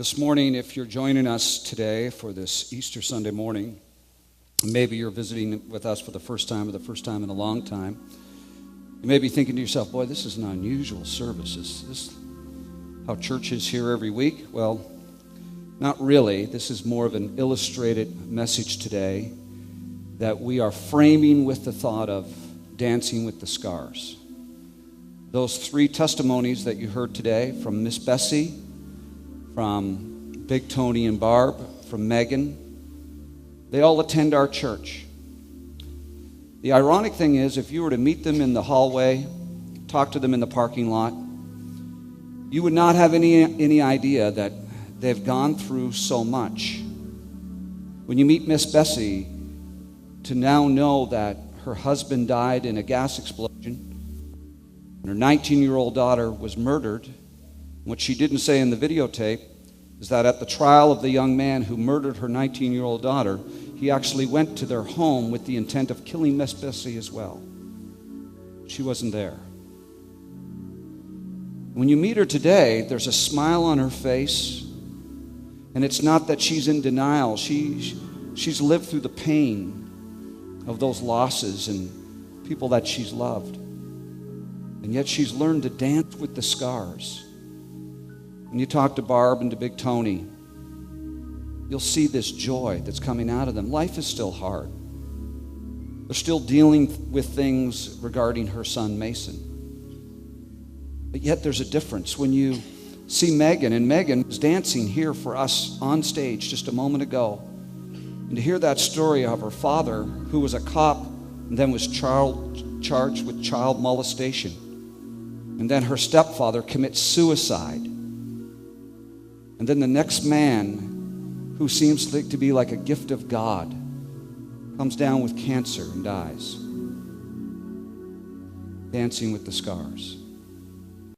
This morning, if you're joining us today for this Easter Sunday morning, maybe you're visiting with us for the first time or the first time in a long time, you may be thinking to yourself, boy, this is an unusual service. Is this how church is here every week? Well, not really. This is more of an illustrated message today that we are framing with the thought of dancing with the scars. Those three testimonies that you heard today from Miss Bessie, from Big Tony and Barb, from Megan, they all attend our church. The ironic thing is, if you were to meet them in the hallway, talk to them in the parking lot, you would not have any idea that they've gone through so much. When you meet Miss Bessie, to now know that her husband died in a gas explosion, and her 19-year-old daughter was murdered. What she didn't say in the videotape is that at the trial of the young man who murdered her 19-year-old daughter, he actually went to their home with the intent of killing Miss Bessie as well. She wasn't there. When you meet her today, there's a smile on her face, and it's not that she's in denial. She's lived through the pain of those losses and people that she's loved. And yet she's learned to dance with the scars. When you talk to Barb and to Big Tony, you'll see this joy that's coming out of them. Life is still hard. They're still dealing with things regarding her son, Mason. But yet there's a difference. When you see Megan, and Megan was dancing here for us on stage just a moment ago, and to hear that story of her father, who was a cop and then was charged with child molestation, and then her stepfather commits suicide, and then the next man, who seems to be like a gift of God, comes down with cancer and dies. Dancing with the scars.